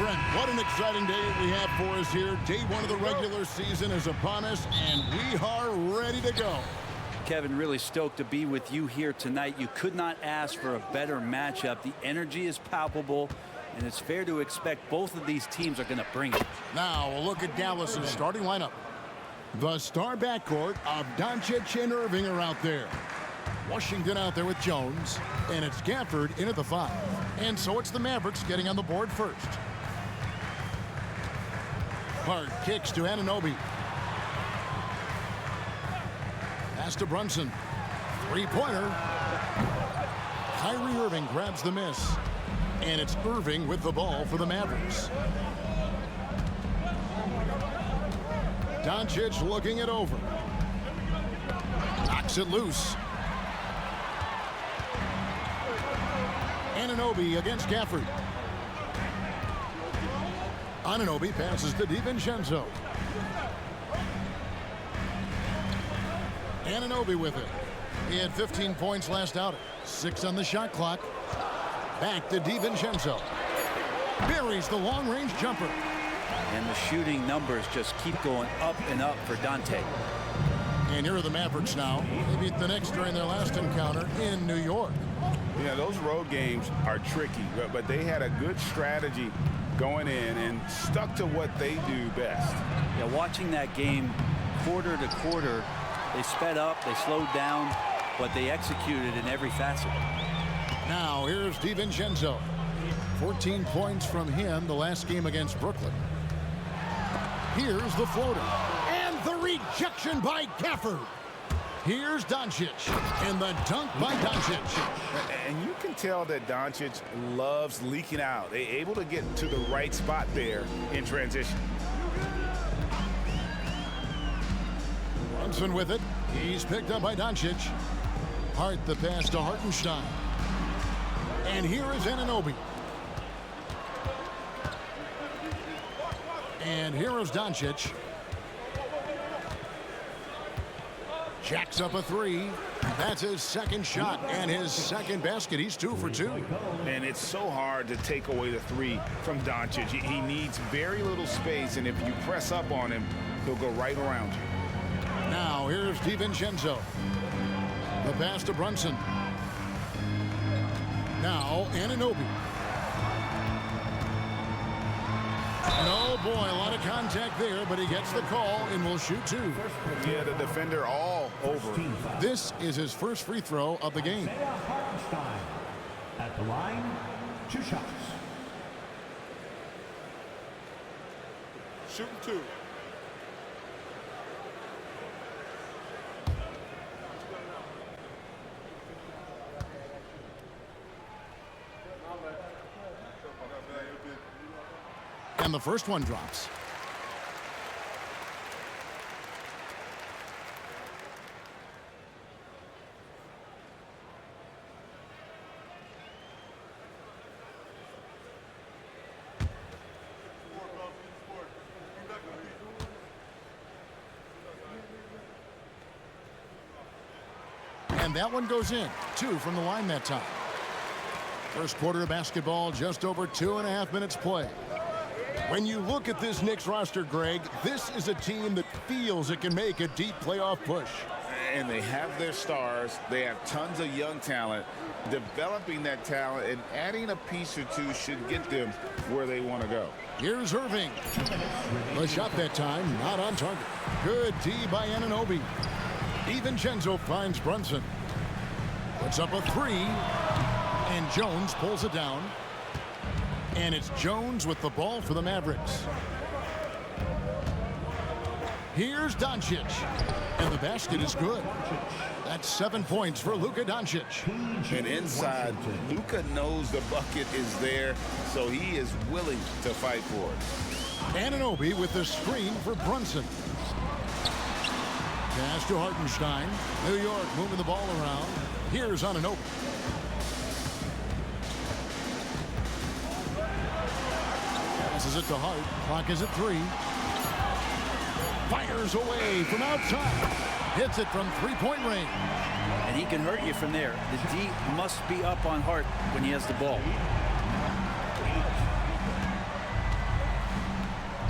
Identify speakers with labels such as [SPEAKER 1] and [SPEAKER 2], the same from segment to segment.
[SPEAKER 1] Trent, what an exciting day we have for us here. Day one of the regular season is upon us, and we are ready to go.
[SPEAKER 2] Kevin, really stoked to be with you here tonight. You could not ask for a better matchup. The energy is palpable, and it's fair to expect both of these teams are going to bring it.
[SPEAKER 1] Now, a look at Dallas's starting lineup. The star backcourt of Doncic and Irving are out there. Washington out there with Jones, and it's Gafford in at the 5. And so it's the Mavericks getting on the board first. Hart kicks to Anunoby. Pass to Brunson. Three-pointer. Kyrie Irving grabs the miss. And it's Irving with the ball for the Mavericks. Doncic looking it over. Knocks it loose. Anunoby against Gafford. Anunoby passes to DiVincenzo. Anunoby with it. He had 15 points last outing. 6 on the shot clock. Back to DiVincenzo. Buries the long-range jumper.
[SPEAKER 2] And the shooting numbers just keep going up and up for Dante.
[SPEAKER 1] And here are the Mavericks now. They beat the Knicks during their last encounter in New York.
[SPEAKER 3] Yeah, those road games are tricky, but they had a good strategy going in and stuck to what they do best.
[SPEAKER 2] Yeah, watching that game quarter to quarter, they sped up, they slowed down, but they executed in every facet.
[SPEAKER 1] Now here's DiVincenzo. 14 points from him the last game against Brooklyn. Here's the floater. And the rejection by Gafford. Here's Doncic. And the dunk by Doncic.
[SPEAKER 3] And you can tell that Doncic loves leaking out. They're able to get to the right spot there in transition.
[SPEAKER 1] Brunson with it. He's picked up by Doncic. Hart the pass to Hartenstein. And here is Anunoby. And here is Doncic. Jacks up a 3. That's his second shot and his second basket. He's 2 for 2.
[SPEAKER 3] And it's so hard to take away the 3 from Doncic. He needs very little space, and if you press up on him, he'll go right around you.
[SPEAKER 1] Now here's DiVincenzo. The pass to Brunson. Now Anunoby. Oh boy, a lot of contact there, but he gets the call and will shoot 2.
[SPEAKER 3] Yeah, the defender all over.
[SPEAKER 1] This is his first free throw of the game.
[SPEAKER 4] At the line, 2 shots.
[SPEAKER 5] Shooting 2.
[SPEAKER 1] And the first one drops. And that one goes in. 2 from the line that time. First quarter of basketball, just over 2.5 minutes play. When you look at this Knicks roster, Greg, this is a team that feels it can make a deep playoff push.
[SPEAKER 3] And they have their stars. They have tons of young talent. Developing that talent and adding a piece or 2 should get them where they want to go.
[SPEAKER 1] Here's Irving. The shot that time, not on target. Good D by Anunoby. DiVincenzo finds Brunson. Puts up a 3. And Jones pulls it down. And it's Jones with the ball for the Mavericks. Here's Doncic. And the basket is good. That's 7 points for Luka Doncic.
[SPEAKER 3] And inside, Luka knows the bucket is there, so he is willing to fight for it.
[SPEAKER 1] Anunoby with the screen for Brunson. Pass to Hartenstein. New York moving the ball around. Here's Anunoby. Passes it to Hart. Clock is at 3. Fires away from outside. Hits it from three-point range.
[SPEAKER 2] And he can hurt you from there. The D must be up on Hart when he has the ball.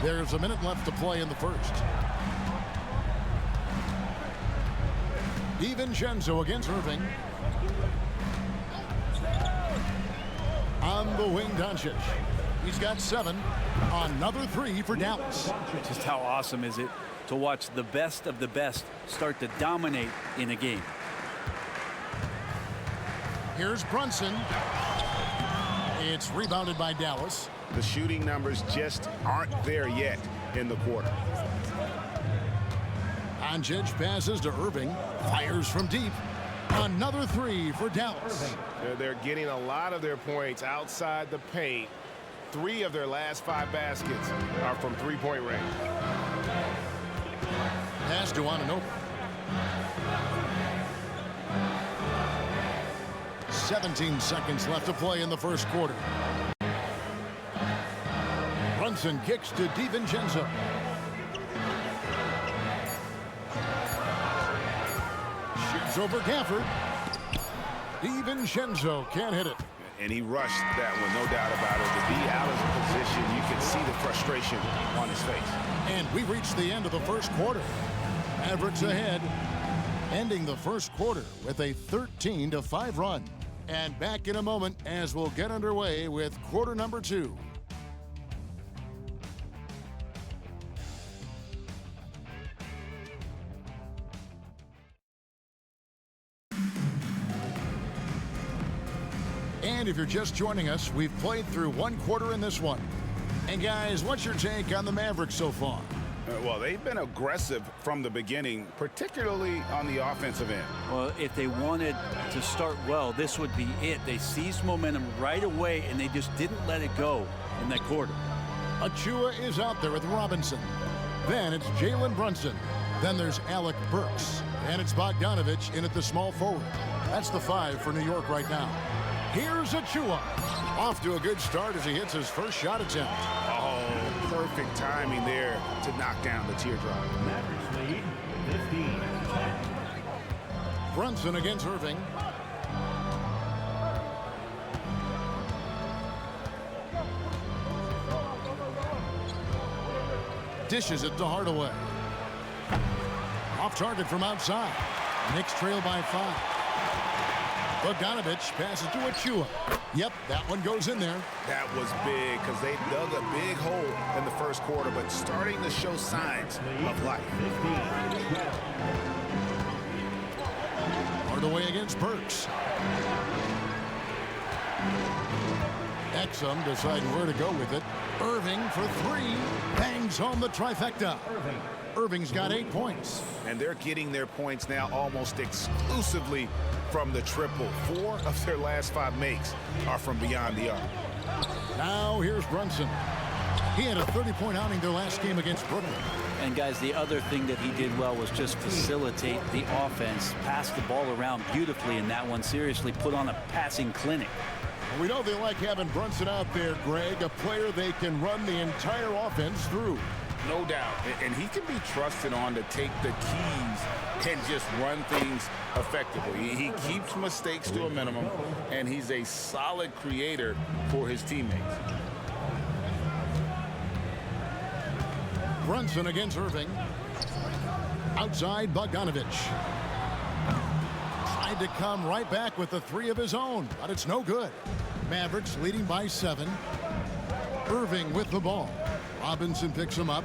[SPEAKER 1] There's a minute left to play in the first. DiVincenzo against Irving. On the wing, Doncic. He's got 7. Another 3 for Dallas.
[SPEAKER 2] Just how awesome is it to watch the best of the best start to dominate in a game.
[SPEAKER 1] Here's Brunson. It's rebounded by Dallas.
[SPEAKER 3] The shooting numbers just aren't there yet in the quarter.
[SPEAKER 1] Doncic passes to Irving. Fires from deep. Another 3 for Dallas.
[SPEAKER 5] They're getting a lot of their points outside the paint. 3 of their last 5 baskets are from three-point range.
[SPEAKER 1] Pass to Anunoby. 17 seconds left to play in the first quarter. Brunson kicks to DiVincenzo. Shoots over Gafford. DiVincenzo can't hit it.
[SPEAKER 3] And he rushed that one, no doubt about it. To be out of position, you can see the frustration on his face.
[SPEAKER 1] And we reached the end of the first quarter. Mavericks ahead, ending the first quarter with a 13-5 run. And back in a moment as we'll get underway with quarter number 2. And if you're just joining us, we've played through 1 quarter in this one. And guys, what's your take on the Mavericks so far?
[SPEAKER 3] Well, they've been aggressive from the beginning, particularly on the offensive end.
[SPEAKER 2] Well, if they wanted to start well, this would be it. They seized momentum right away, and they just didn't let it go in that quarter.
[SPEAKER 1] Achua is out there with Robinson. Then it's Jalen Brunson. Then there's Alec Burks. And it's Bogdanovich in at the small forward. That's the 5 for New York right now. Here's Achua. Off to a good start as he hits his first shot attempt.
[SPEAKER 3] Oh, perfect timing there to knock down the teardrop.
[SPEAKER 4] Mavericks lead 15-10.
[SPEAKER 1] Brunson against Irving. Dishes it to Hardaway. Off target from outside. Knicks trail by 5. Bogdanovich passes to Achua. Yep, that one goes in there.
[SPEAKER 3] That was big because they dug a big hole in the first quarter, but starting to show signs of life.
[SPEAKER 1] Hardaway against Burks. Exum deciding where to go with it. Irving for 3. Bangs home the trifecta. Irving's got 8 points.
[SPEAKER 3] And they're getting their points now almost exclusively from the triple. 4 of their last 5 makes are from beyond the arc.
[SPEAKER 1] Now here's Brunson. He had a 30-point outing their last game against Brooklyn.
[SPEAKER 2] And guys, the other thing that he did well was just facilitate the offense, pass the ball around beautifully in that one. Seriously, put on a passing clinic.
[SPEAKER 1] We know they like having Brunson out there, Greg, a player they can run the entire offense through.
[SPEAKER 3] No doubt. And he can be trusted on to take the keys and just run things effectively. He keeps mistakes to a minimum, and he's a solid creator for his teammates.
[SPEAKER 1] Brunson against Irving. Outside, Bogdanovich. Tried to come right back with the 3 of his own, but it's no good. Mavericks leading by 7. Irving with the ball. Robinson picks him up.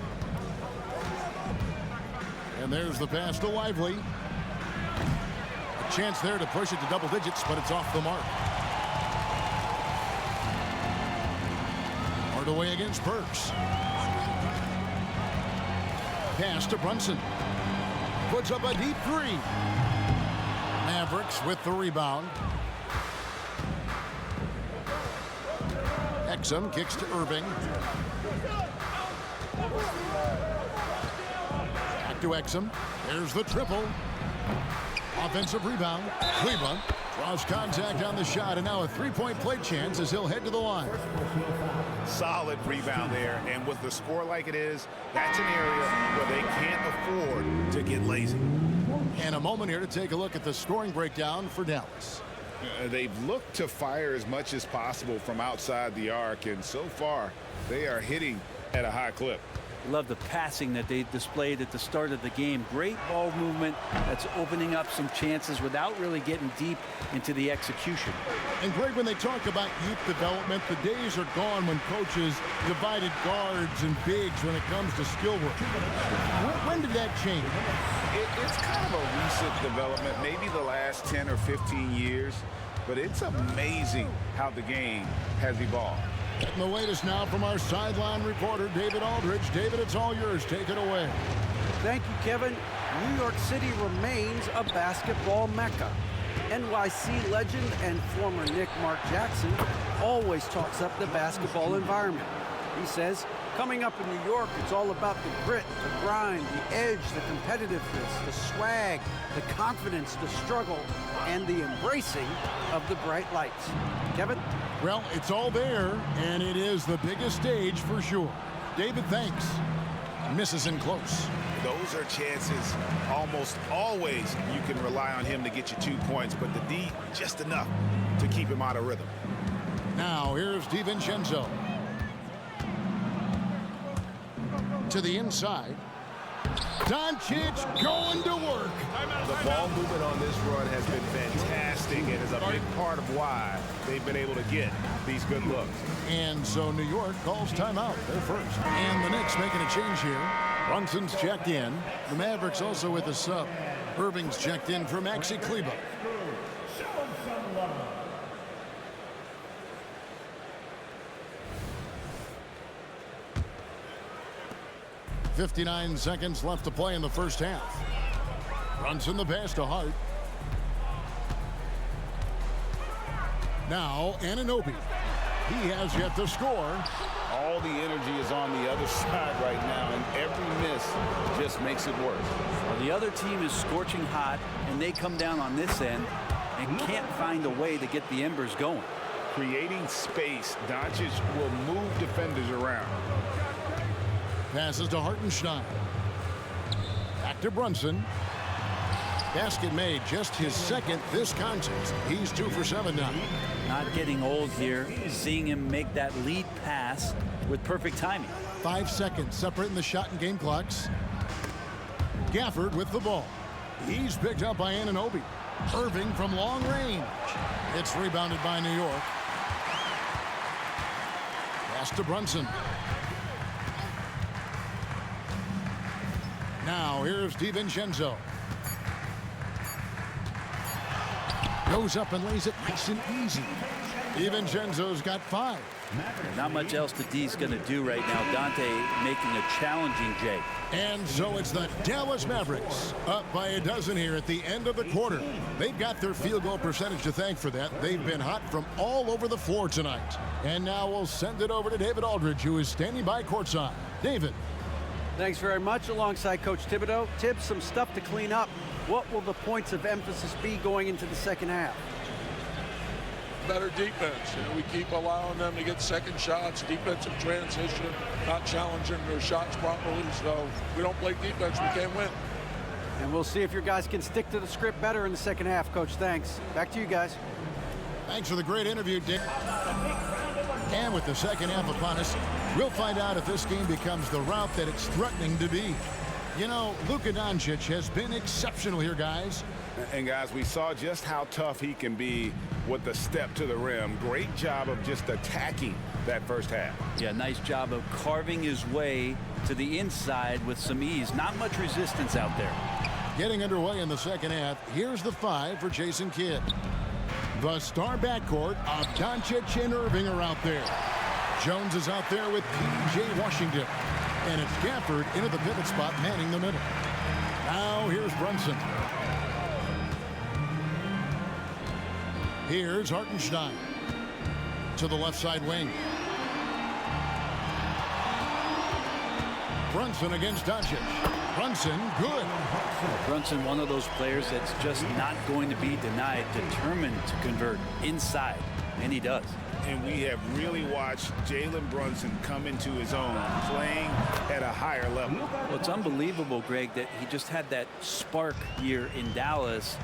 [SPEAKER 1] And there's the pass to Lively. A chance there to push it to double digits, but it's off the mark. Hardaway against Burks. Pass to Brunson. Puts up a deep 3. Mavericks with the rebound. Exum kicks to Irving. Back to Exum. There's the triple. Offensive rebound. Cleveland draws contact on the shot, and now a 3-point play chance as he'll head to the line.
[SPEAKER 3] Solid rebound there, and with the score like it is, that's an area where they can't afford to get lazy.
[SPEAKER 1] And a moment here to take a look at the scoring breakdown for Dallas.
[SPEAKER 3] They've looked to fire as much as possible from outside the arc, and so far they are hitting at a high clip.
[SPEAKER 2] Love the passing that they displayed at the start of the game. Great ball movement that's opening up some chances without really getting deep into the execution.
[SPEAKER 1] And Greg, when they talk about youth development, the days are gone when coaches divided guards and bigs when it comes to skill work. When did that change?
[SPEAKER 3] It's kind of a recent development, maybe the last 10 or 15 years, but it's amazing how the game has evolved.
[SPEAKER 1] Getting the latest now from our sideline reporter, David Aldridge. David, it's all yours. Take it away.
[SPEAKER 6] Thank you, Kevin. New York City remains a basketball mecca. NYC legend and former Knick Mark Jackson always talks up the basketball environment. He says, coming up in New York, it's all about the grit, the grind, the edge, the competitiveness, the swag, the confidence, the struggle, and the embracing of the bright lights. Kevin?
[SPEAKER 1] Well, it's all there, and it is the biggest stage for sure. David, thanks. Misses in close.
[SPEAKER 5] Those are chances almost always you can rely on him to get you 2 points, but the D just enough to keep him out of rhythm.
[SPEAKER 1] Now here's DiVincenzo. To the inside. Doncic going to work.
[SPEAKER 5] The ball movement on this run has been fantastic and is a big part of why they've been able to get these good looks.
[SPEAKER 1] And so New York calls timeout. They're first. And the Knicks making a change here. Brunson's checked in. The Mavericks also with a sub. Irving's checked in for Maxi Kleber. 59 seconds left to play in the first half. Brunson the pass to Hart. Now Anunoby. He has yet to score.
[SPEAKER 3] All the energy is on the other side right now, and every miss just makes it worse.
[SPEAKER 2] Well, the other team is scorching hot, and they come down on this end and can't find a way to get the embers going.
[SPEAKER 3] Creating space, Doncic will move defenders around.
[SPEAKER 1] Passes to Hartenstein. Back to Brunson. Basket made, just his second this contest. He's 2 for 7 now.
[SPEAKER 2] Not getting old here. Seeing him make that lead pass with perfect timing.
[SPEAKER 1] 5 seconds separating the shot and game clocks. Gafford with the ball. He's picked up by Anunoby. Irving from long range. It's rebounded by New York. Pass to Brunson. Now here's DiVincenzo. Goes up and lays it nice and easy. DiVincenzo's got 5.
[SPEAKER 2] Not much else the D's going to do right now. Dante making a challenging J.
[SPEAKER 1] And so it's the Dallas Mavericks up by a dozen here at the end of the quarter. They've got their field goal percentage to thank for that. They've been hot from all over the floor tonight. And now we'll send it over to David Aldridge, who is standing by courtside. David.
[SPEAKER 6] Thanks very much. Alongside Coach Thibodeau. Tibbs, some stuff to clean up. What will the points of emphasis be going into the second half?
[SPEAKER 7] Better defense. We keep allowing them to get second shots, defensive transition, not challenging their shots properly. So we don't play defense, we can't win.
[SPEAKER 6] And we'll see if your guys can stick to the script better in the second half, Coach. Thanks. Back to you guys.
[SPEAKER 1] Thanks for the great interview, Dick. And with the second half upon us, we'll find out if this game becomes the route that it's threatening to be. You know, Luka Doncic has been exceptional here, guys.
[SPEAKER 3] And guys, we saw just how tough he can be with the step to the rim. Great job of just attacking that first half.
[SPEAKER 2] Yeah, nice job of carving his way to the inside with some ease. Not much resistance out there.
[SPEAKER 1] Getting underway in the second half. Here's the 5 for Jason Kidd. The star backcourt of Doncic and Irving are out there. Jones is out there with P.J. Washington. And it's Gafford into the pivot spot, manning the middle. Now here's Brunson. Here's Hartenstein to the left side wing. Brunson against Doncic. Brunson, good.
[SPEAKER 2] Brunson, one of those players that's just not going to be denied, determined to convert inside, and he does.
[SPEAKER 3] And we have really watched Jalen Brunson come into his own, playing at a higher level.
[SPEAKER 2] Well, it's unbelievable, Greg, that he just had that spark here in Dallas,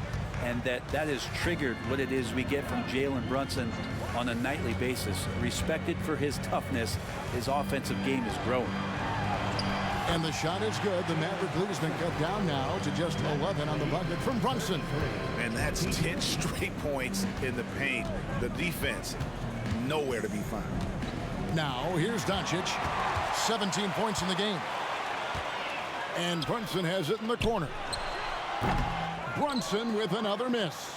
[SPEAKER 2] and that has triggered what it is we get from Jalen Brunson on a nightly basis. Respected for his toughness, his offensive game is growing.
[SPEAKER 1] And the shot is good. The Maverick lead has been cut down now to just 11 on the bucket from Brunson.
[SPEAKER 3] And that's 10 straight points in the paint. The defense, nowhere to be found.
[SPEAKER 1] Now, here's Doncic. 17 points in the game. And Brunson has it in the corner. Brunson with another miss.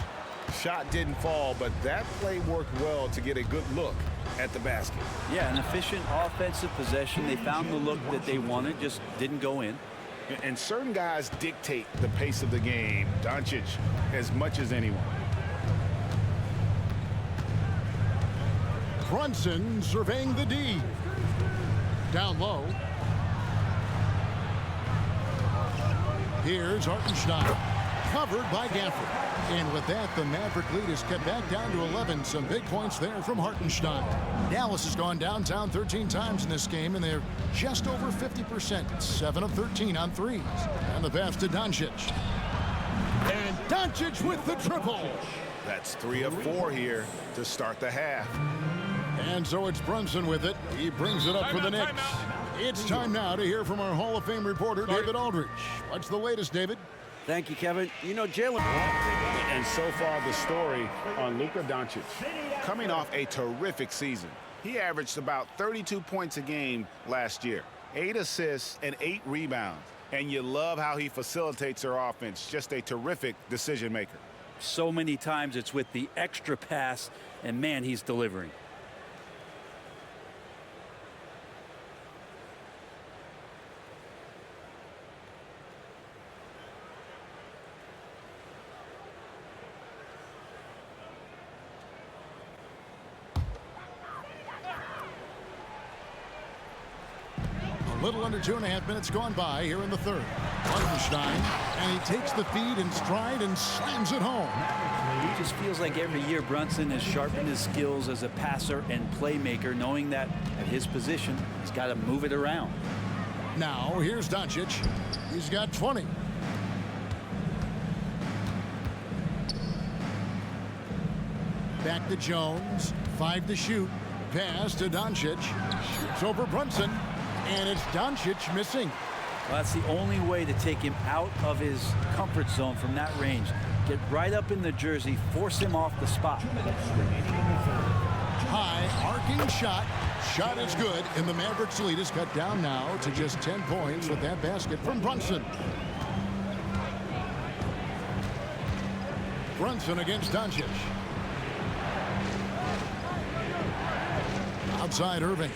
[SPEAKER 3] Shot didn't fall, but that play worked well to get a good look at the basket.
[SPEAKER 2] Yeah, an efficient offensive possession. They found the look that they wanted, just didn't go in.
[SPEAKER 3] And certain guys dictate the pace of the game. Doncic as much as anyone.
[SPEAKER 1] Brunson surveying the D. Down low. Here's Hartenstein. Covered by Gafford. And with that, the Maverick lead is cut back down to 11. Some big points there from Hartenstein. Dallas has gone downtown 13 times in this game, and they're just over 50%. 7 of 13 on threes. And the pass to Doncic. And Doncic with the triple.
[SPEAKER 3] That's 3 of 4 here to start the half.
[SPEAKER 1] And so it's Brunson with it. He brings it up for the Knicks. It's time now to hear from our Hall of Fame reporter, David Aldridge. What's the latest, David?
[SPEAKER 6] Thank you, Kevin. You know, Jalen.
[SPEAKER 3] And so far, the story on Luka Doncic. Coming off a terrific season. He averaged about 32 points a game last year. 8 assists and 8 rebounds. And you love how he facilitates their offense. Just a terrific decision maker.
[SPEAKER 2] So many times it's with the extra pass, and man, he's delivering.
[SPEAKER 1] A little under 2.5 minutes gone by here in the third. Hartenstein, and he takes the feed in stride and slams it home.
[SPEAKER 2] It just feels like every year Brunson has sharpened his skills as a passer and playmaker, knowing that at his position, he's got to move it around.
[SPEAKER 1] Now, here's Doncic. He's got 20. Back to Jones. 5 to shoot. Pass to Doncic. Shoots over Brunson. And it's Doncic missing.
[SPEAKER 2] Well, that's the only way to take him out of his comfort zone from that range. Get right up in the jersey, force him off the spot.
[SPEAKER 1] High arcing shot. Shot is good, and the Mavericks lead is cut down now to just 10 points with that basket from Brunson. Brunson against Doncic. Outside Irving.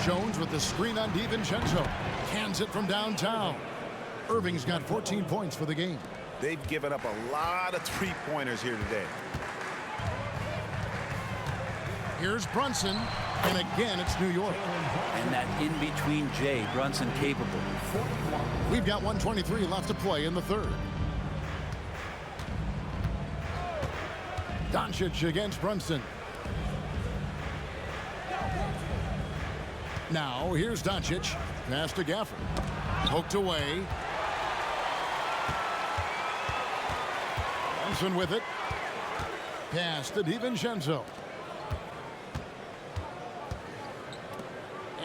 [SPEAKER 1] Jones with the screen on DiVincenzo. Cans it from downtown. Irving's got 14 points for the game.
[SPEAKER 3] They've given up a lot of three-pointers here today.
[SPEAKER 1] Here's Brunson, and again it's New York.
[SPEAKER 2] And that in-between J, Brunson capable.
[SPEAKER 1] We've got 1:23 left to play in the third. Doncic against Brunson. Now, here's Doncic. Pass to Gafford. Poked away. Brunson with it. Pass to DiVincenzo.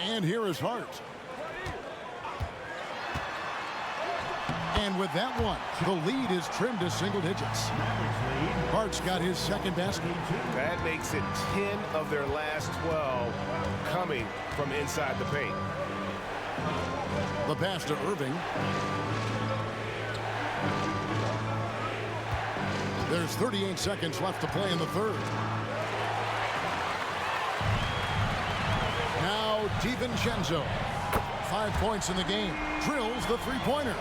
[SPEAKER 1] And here is Hart. And with that one, the lead is trimmed to single digits. Hart's got his second basket.
[SPEAKER 5] That makes it 10 of their last 12 coming from inside the paint.
[SPEAKER 1] The pass to Irving. There's 38 seconds left to play in the third. Now DiVincenzo. 5 points in the game. Drills the three-pointer.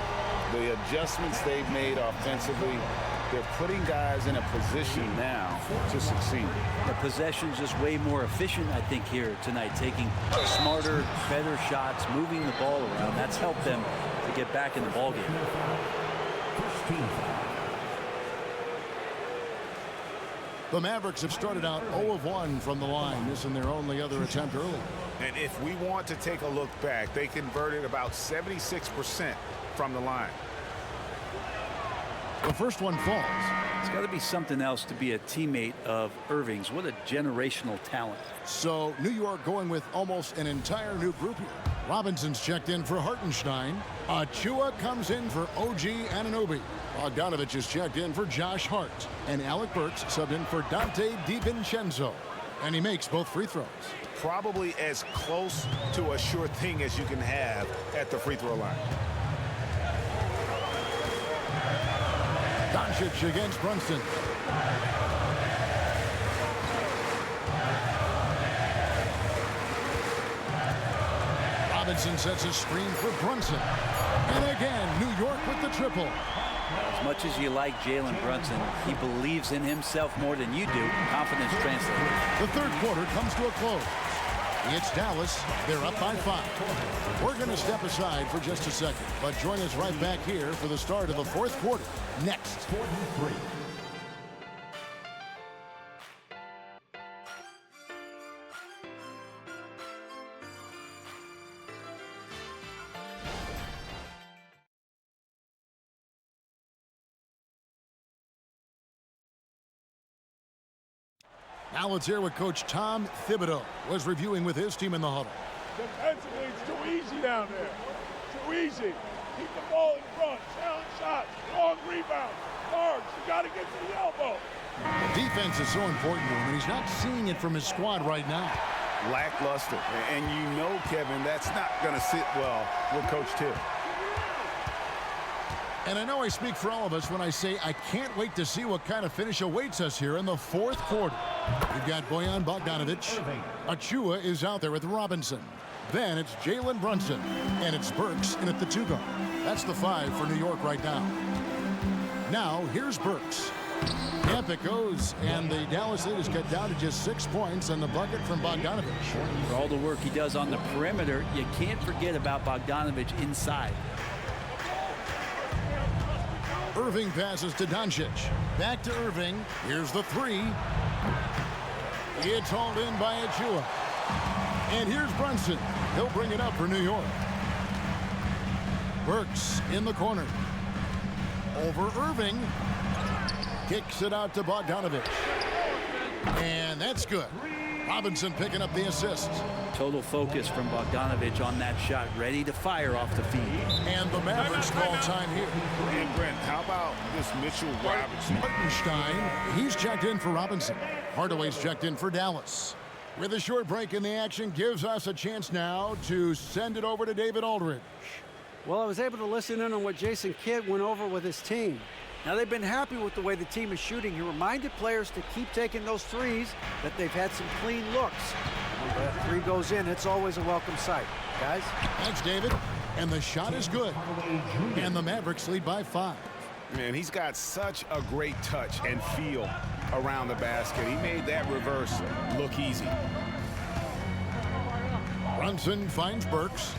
[SPEAKER 3] The adjustments they've made offensively, they're putting guys in a position now to succeed.
[SPEAKER 2] The possession's just way more efficient, I think, here tonight, taking smarter, better shots, moving the ball around. That's helped them to get back in the ballgame.
[SPEAKER 1] The Mavericks have started out 0 of 1 from the line, missing their only other attempt early.
[SPEAKER 3] And if we want to take a look back, they converted about 76% from the line.
[SPEAKER 1] The first one falls.
[SPEAKER 2] It's got to be something else to be a teammate of Irving's. What a generational talent.
[SPEAKER 1] So New York going with almost an entire new group here. Robinson's checked in for Hartenstein. Achua comes in for OG Anunoby. Bogdanovich is checked in for Josh Hart. And Alec Burks subbed in for Dante DiVincenzo. And he makes both free throws.
[SPEAKER 5] Probably as close to a sure thing as you can have at the free throw line.
[SPEAKER 1] Doncic against Brunson. Robinson sets a screen for Brunson. And again, New York with the triple.
[SPEAKER 2] As much as you like Jalen Brunson, he believes in himself more than you do. Confidence translates.
[SPEAKER 1] The third quarter comes to a close. It's Dallas. They're up by 5. We're going to step aside for just a second, but join us right back here for the start of the fourth quarter. Next.
[SPEAKER 4] 43.
[SPEAKER 1] Now let's hear what Coach Tom Thibodeau was reviewing with his team in the huddle.
[SPEAKER 8] Defensively, it's too easy down there. Too easy. Keep the ball in front. Challenge shots. Long rebound. Marks, you got to get to the elbow.
[SPEAKER 1] Defense is so important to him, and he's not seeing it from his squad right now.
[SPEAKER 5] Lackluster. And you know, Kevin, that's not going to sit well with Coach Tibb.
[SPEAKER 1] And I know I speak for all of us when I say I can't wait to see what kind of finish awaits us here in the fourth quarter. We've got Bojan Bogdanović. Achua is out there with Robinson. Then it's Jalen Brunson. And it's Burks in at the 2 guard. That's the 5 for New York right now. Now, here's Burks. Camp it goes, and the Dallas lead is cut down to just 6 points and the bucket from Bogdanović.
[SPEAKER 2] For all the work he does on the perimeter, you can't forget about Bogdanović inside.
[SPEAKER 1] Irving passes to Doncic. Back to Irving. Here's the 3. It's hauled in by Achua. And here's Brunson. He'll bring it up for New York. Burks in the corner. Over Irving. Kicks it out to Bogdanović. And that's good. Robinson picking up the assist.
[SPEAKER 2] Total focus from Bogdanović on that shot, ready to fire off the feed.
[SPEAKER 1] And the Mavericks call time here.
[SPEAKER 5] And Brent, how about this Mitchell Robinson?
[SPEAKER 1] Hartenstein, he's checked in for Robinson. Hardaway's checked in for Dallas. With a short break in the action, gives us a chance now to send it over to David Aldridge.
[SPEAKER 6] Well, I was able to listen in on what Jason Kidd went over with his team. Now, they've been happy with the way the team is shooting. He reminded players to keep taking those threes, that they've had some clean looks. When that 3 goes in, it's always a welcome sight. Guys?
[SPEAKER 1] Thanks, David. And the shot is good. And the Mavericks lead by 5.
[SPEAKER 5] Man, he's got such a great touch and feel around the basket. He made that reverse look easy.
[SPEAKER 1] Brunson finds Burks.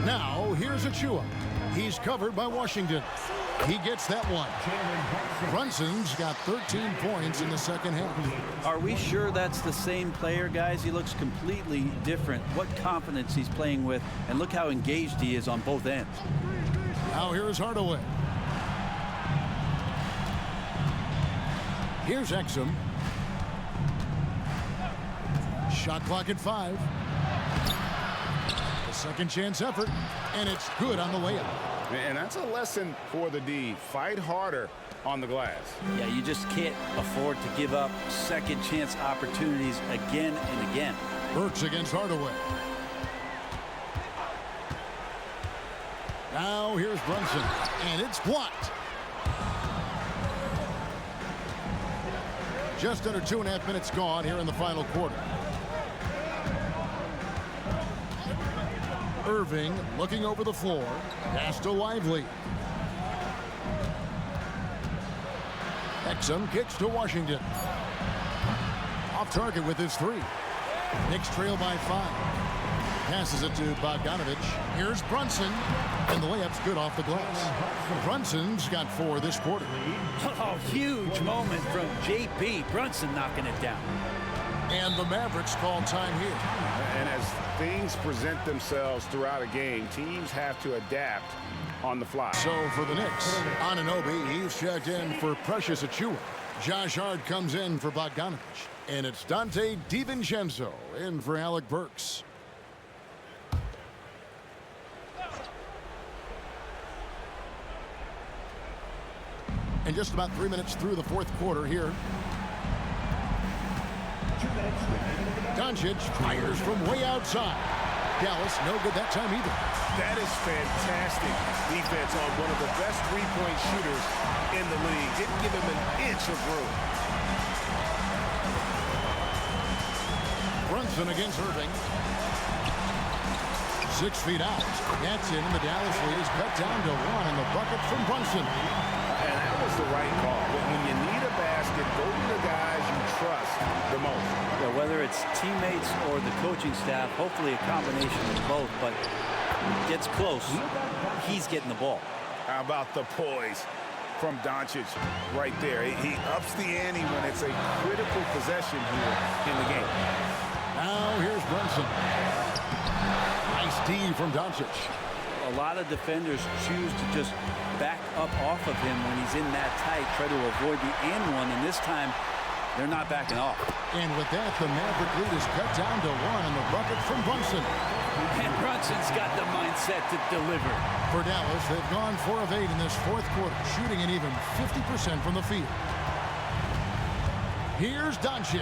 [SPEAKER 1] Now, here's Achua. He's covered by Washington. He gets that one. Brunson's got 13 points in the second half.
[SPEAKER 2] Are we sure that's the same player, guys? He looks completely different. What confidence he's playing with, and look how engaged he is on both ends.
[SPEAKER 1] Now here's Hardaway. Here's Exum. Shot clock at 5. A second chance effort, and it's good on the way up.
[SPEAKER 5] And that's a lesson for the D. Fight harder on the glass.
[SPEAKER 2] Yeah, you just can't afford to give up second chance opportunities again and again.
[SPEAKER 1] Burks against Hardaway. Now here's Brunson, and it's blocked. Just under 2.5 minutes gone here in the final quarter. Irving looking over the floor. Pass to Lively. Exum kicks to Washington. Off target with his 3. Knicks trail by 5. Passes it to Bogdanović. Here's Brunson. And the layup's good off the glass. Brunson's got 4 this quarter.
[SPEAKER 2] Oh, huge moment from JP. Brunson knocking it down.
[SPEAKER 1] And the Mavericks call time here.
[SPEAKER 5] And as things present themselves throughout a game, teams have to adapt on the fly.
[SPEAKER 1] So for the Knicks, Anunoby, he's checked in for Precious Achua. Josh Hart comes in for Bogdanović. And it's Dante DiVincenzo in for Alec Burks. And just about 3 minutes through the fourth quarter here. Doncic fires from way outside. Dallas, no good that time either.
[SPEAKER 5] That is fantastic defense on one of the best three-point shooters in the league. Didn't give him an inch of room.
[SPEAKER 1] Brunson against Irving. 6 feet out. That's in, and the Dallas lead is cut down to 1 on the bucket from Brunson.
[SPEAKER 5] And that was the right call. When you need a basket, go to the guys you trust the most.
[SPEAKER 2] Yeah, whether it's teammates or the coaching staff, hopefully a combination of both, but gets close, he's getting the ball.
[SPEAKER 3] How about the poise from Doncic right there? He ups the ante when it's a critical possession here in the game.
[SPEAKER 1] Now here's Brunson. Nice D from Doncic.
[SPEAKER 2] A lot of defenders choose to just back up off of him when he's in that tight, try to avoid the and one, and this time they're not backing off.
[SPEAKER 1] And with that, the Maverick lead is cut down to 1 on the bucket from Brunson.
[SPEAKER 2] And Brunson's got the mindset to deliver.
[SPEAKER 1] For Dallas, they've gone 4 of 8 in this fourth quarter, shooting an even 50% from the field. Here's Doncic.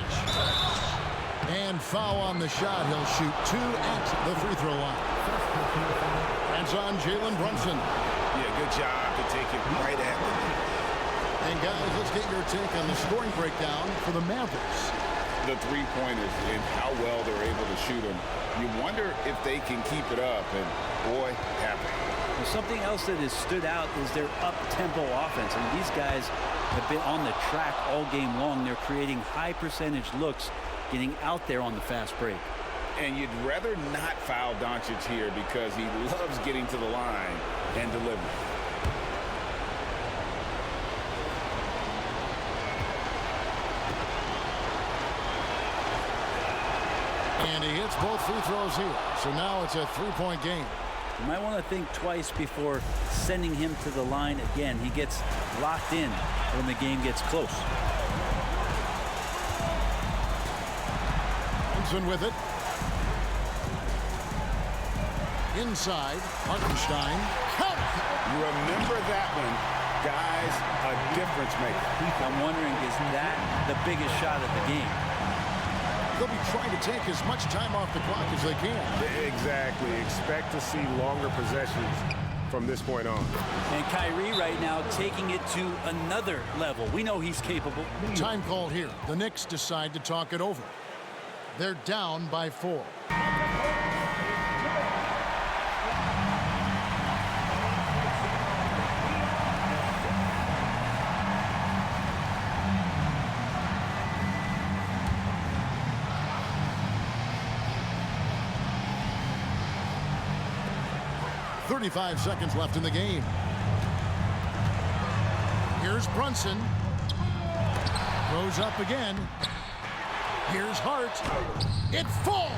[SPEAKER 1] And foul on the shot. He'll shoot 2 at the free throw line. That's on Jalen Brunson.
[SPEAKER 3] Yeah, good job to take it right at the net.
[SPEAKER 1] And guys, let's get your take on the scoring breakdown for the Mavericks.
[SPEAKER 3] The three-pointers and how well they're able to shoot them. You wonder if they can keep it up, and boy, happen.
[SPEAKER 2] Well, something else that has stood out is their up-tempo offense. I mean, these guys have been on the track all game long. They're creating high-percentage looks, getting out there on the fast break.
[SPEAKER 3] And you'd rather not foul Doncic here because he loves getting to the line and delivering.
[SPEAKER 1] And he hits both free throws here. So now it's a 3-point game.
[SPEAKER 2] You might want to think twice before sending him to the line again. He gets locked in when the game gets close.
[SPEAKER 1] Brunson with it. Inside, Hartenstein. Count!
[SPEAKER 3] You remember that one, guys, a difference maker.
[SPEAKER 2] I'm wondering, is that the biggest shot of the game?
[SPEAKER 1] They'll be trying to take as much time off the clock as they can.
[SPEAKER 5] Exactly. Expect to see longer possessions from this point on.
[SPEAKER 2] And Kyrie right now taking it to another level. We know he's capable.
[SPEAKER 1] Time call here. The Knicks decide to talk it over. They're down by 4. 35 seconds left in the game. Here's Brunson. Goes up again. Here's Hart. It falls.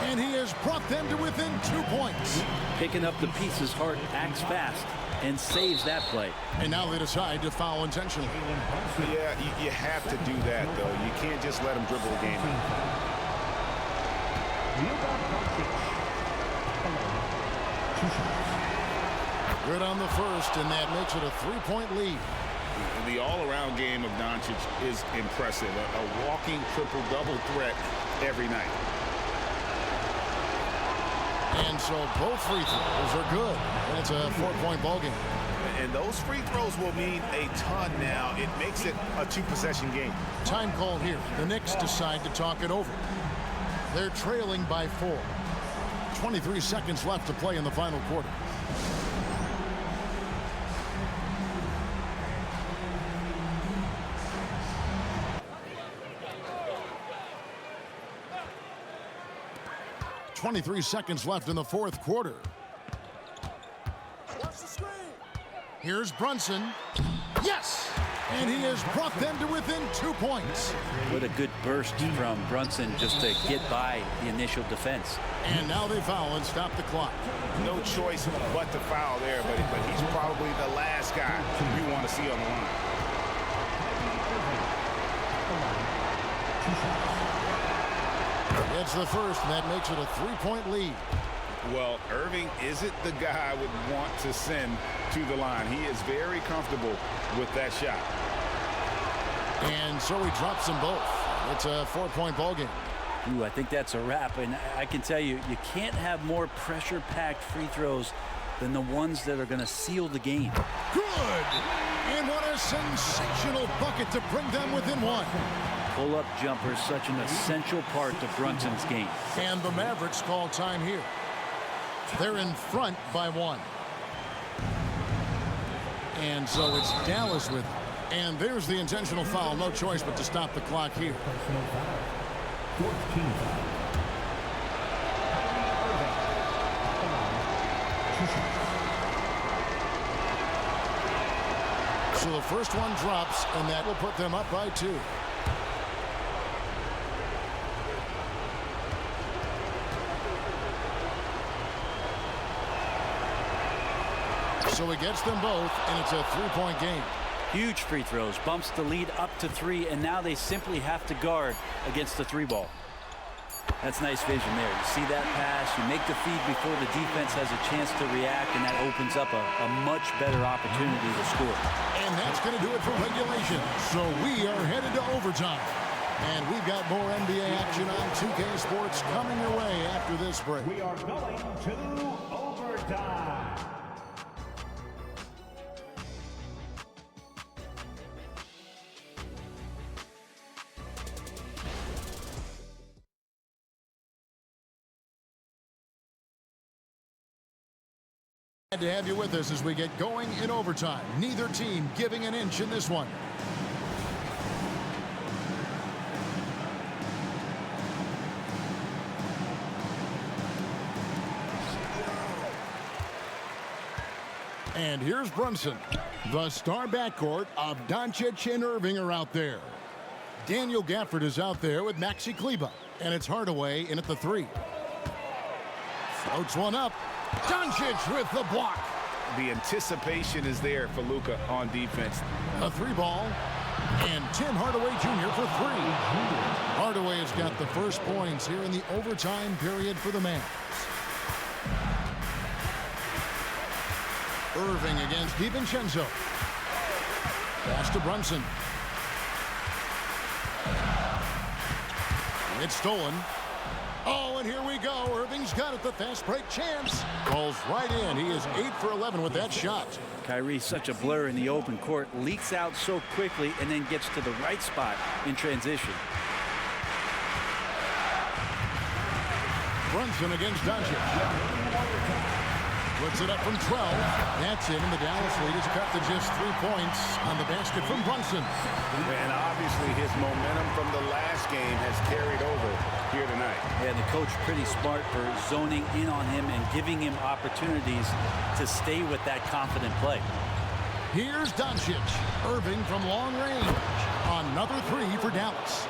[SPEAKER 1] And he has brought them to within 2 points.
[SPEAKER 2] Picking up the pieces, Hart acts fast and saves that play.
[SPEAKER 1] And now they decide to foul intentionally.
[SPEAKER 3] Yeah, you have to do that, though. You can't just let him dribble the game.
[SPEAKER 1] Good on the first, and that makes it a 3-point lead.
[SPEAKER 3] The all-around game of Doncic is impressive. A walking triple-double threat every night.
[SPEAKER 1] And so both free throws are good. And it's a 4-point ball game.
[SPEAKER 3] And those free throws will mean a ton now. It makes it a 2-possession game.
[SPEAKER 1] Time call here. The Knicks decide to talk it over. They're trailing by 4. 23 seconds left to play in the final quarter. .23 seconds left in the fourth quarter. Here's Brunson. Yes! And he has brought them to within 2 points.
[SPEAKER 2] What a good burst from Brunson just to get by the initial defense.
[SPEAKER 1] And now they foul and stop the clock.
[SPEAKER 3] No choice but to foul there, but he's probably the last guy you want to see on the line.
[SPEAKER 1] It's the first, and that makes it a 3-point lead.
[SPEAKER 3] Well, Irving isn't the guy I would want to send to the line. He is very comfortable with that shot.
[SPEAKER 1] And so he drops them both. It's a 4-point ball game.
[SPEAKER 2] Ooh, I think that's a wrap. And I can tell you, you can't have more pressure-packed free throws than the ones that are going to seal the game.
[SPEAKER 1] Good! And what a sensational bucket to bring them within one.
[SPEAKER 2] Pull-up jumper is such an essential part of Brunson's game.
[SPEAKER 1] And the Mavericks call time here. They're in front by 1. And so it's Dallas with it. And there's the intentional foul. No choice but to stop the clock here. So the first one drops, and that will put them up by 2. So he gets them both, and it's a 3-point game.
[SPEAKER 2] Huge free throws, bumps the lead up to 3, and now they simply have to guard against the 3-ball. That's nice vision there. You see that pass, you make the feed before the defense has a chance to react, and that opens up a much better opportunity to score.
[SPEAKER 1] And that's going to do it for regulation. So we are headed to overtime. And we've got more NBA action on 2K Sports coming your way after this break.
[SPEAKER 4] We are going to overtime.
[SPEAKER 1] Glad to have you with us as we get going in overtime. Neither team giving an inch in this one. And here's Brunson. The star backcourt of Doncic and Irving are out there. Daniel Gafford is out there with Maxi Kleber. And it's Hardaway in at the 3. Floats one up. Doncic with the block.
[SPEAKER 3] The anticipation is there for Luka on defense.
[SPEAKER 1] A 3-ball. And Tim Hardaway Jr. for 3. Hardaway has got the first points here in the overtime period for the Mavs. Irving against DiVincenzo. Pass to Brunson. It's stolen. Oh, and here we go. Irving's got it. The fast break chance. Falls right in. He is 8 for 11 with that shot.
[SPEAKER 2] Kyrie's such a blur in the open court. Leaks out so quickly and then gets to the right spot in transition.
[SPEAKER 1] Brunson against Doncic. Puts it up from 12. That's in, and the Dallas lead is cut to just 3 points on the basket from Brunson.
[SPEAKER 3] And obviously his momentum from the last game has carried over here tonight.
[SPEAKER 2] Yeah, the coach pretty smart for zoning in on him and giving him opportunities to stay with that confident play.
[SPEAKER 1] Here's Doncic. Irving from long range. Another 3 for Dallas.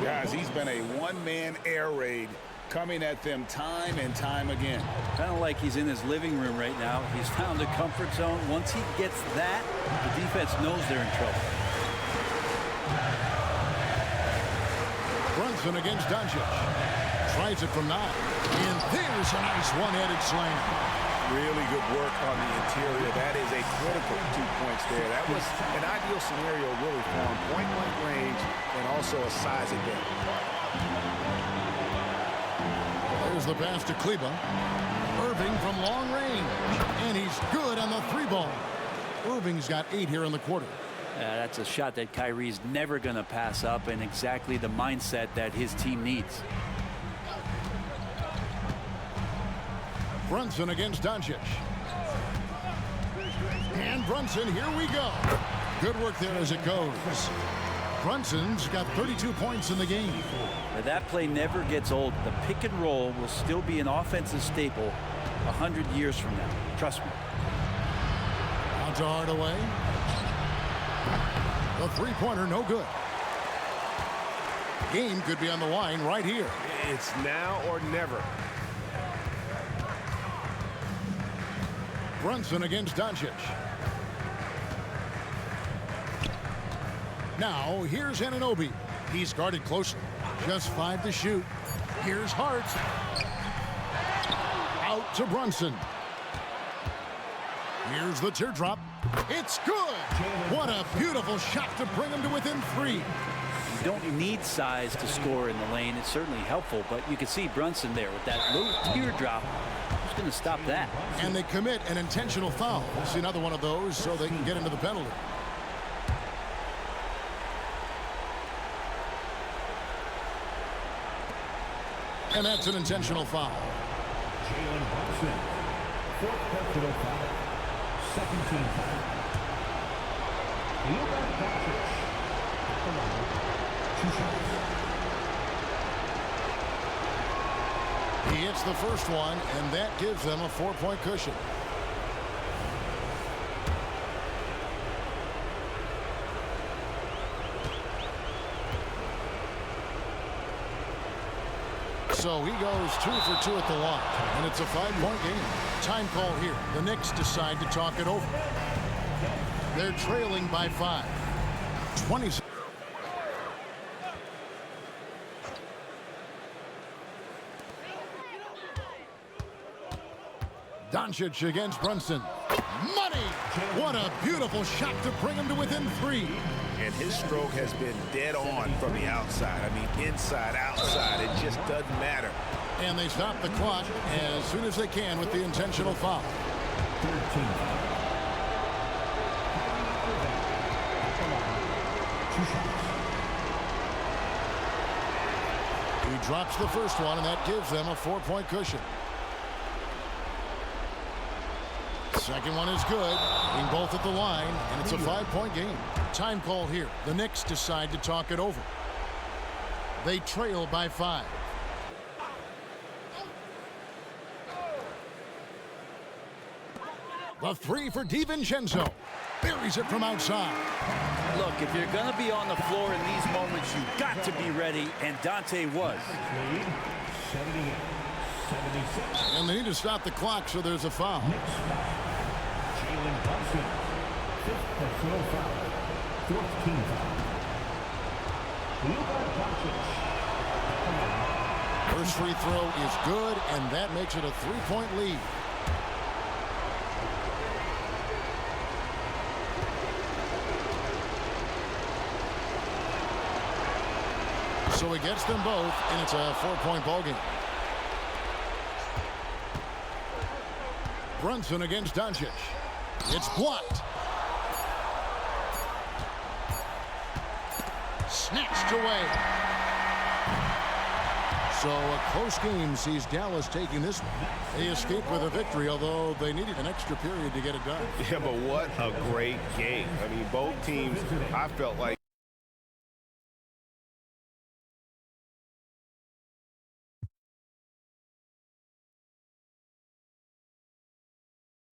[SPEAKER 3] Guys, he's been a one-man air raid coming at them time and time again.
[SPEAKER 2] Kind of like he's in his living room right now. He's found a comfort zone. Once he gets that, the defense knows they're in trouble.
[SPEAKER 1] Brunson against Doncic. Tries it from 9. And there's a nice one-handed slam.
[SPEAKER 3] Really good work on the interior. That is a critical 2 points there. That was an ideal scenario really for him. Point-blank range and also a size advantage.
[SPEAKER 1] There's the pass to Kleber. Irving from long range. And he's good on the 3-ball. Irving's got 8 here in the quarter.
[SPEAKER 2] That's a shot that Kyrie's never going to pass up, and exactly the mindset that his team needs.
[SPEAKER 1] Brunson against Doncic. And Brunson, here we go. Good work there as it goes. Brunson's got 32 points in the game.
[SPEAKER 2] Now that play never gets old. The pick and roll will still be an offensive staple 100 years from now. Trust me.
[SPEAKER 1] Out to Hardaway. The 3-pointer, no good. Game could be on the line right here.
[SPEAKER 5] It's now or never.
[SPEAKER 1] Brunson against Doncic. Now, here's Anunoby. He's guarded closely. Just 5 to shoot. Here's Hart. Out to Brunson. Here's the teardrop. It's good. What a beautiful shot to bring him to within 3.
[SPEAKER 2] You don't need size to score in the lane. It's certainly helpful, but you can see Brunson there with that little teardrop. Who's going to stop that?
[SPEAKER 1] And they commit an intentional foul. We'll see another one of those so they can get into the penalty. And that's an intentional foul.
[SPEAKER 4] Jalen Brunson, 4th personal foul, 2nd team foul. Luka Doncic, 2 shots.
[SPEAKER 1] He hits the first one, and that gives them a 4-point cushion. So he goes 2 for 2 at the line, and it's a 5-point game. Time call here. The Knicks decide to talk it over. They're trailing by 5. 20. Doncic against Brunson. Money! What a beautiful shot to bring him to within 3.
[SPEAKER 5] And his stroke has been dead on from the outside. I mean, inside, outside, it just doesn't matter.
[SPEAKER 1] And they stop the clock as soon as they can with the intentional foul.
[SPEAKER 4] 13. 2 shots.
[SPEAKER 1] He drops the first one, and that gives them a 4-point cushion. Second one is good, being both at the line, and it's a 5-point game. Time call here. The Knicks decide to talk it over. They trail by 5. The 3 for DiVincenzo. Buries it from outside.
[SPEAKER 2] Look, if you're going to be on the floor in these moments, you've got to be ready, and Dante was.
[SPEAKER 4] Lead, 78-76.
[SPEAKER 1] And they need to stop the clock, so there's a foul.
[SPEAKER 4] Jalen Brunson, 5th personal foul, 4th team foul. Luka Doncic.
[SPEAKER 1] First free throw is good, and that makes it a 3-point lead. So he gets them both, and it's a 4-point ball game. Brunson against Doncic. It's blocked. Snatched away. So a close game sees Dallas taking this one. They escaped with a victory, although they needed an extra period to get it done.
[SPEAKER 5] Yeah, but what a great game. I mean, both teams, I felt like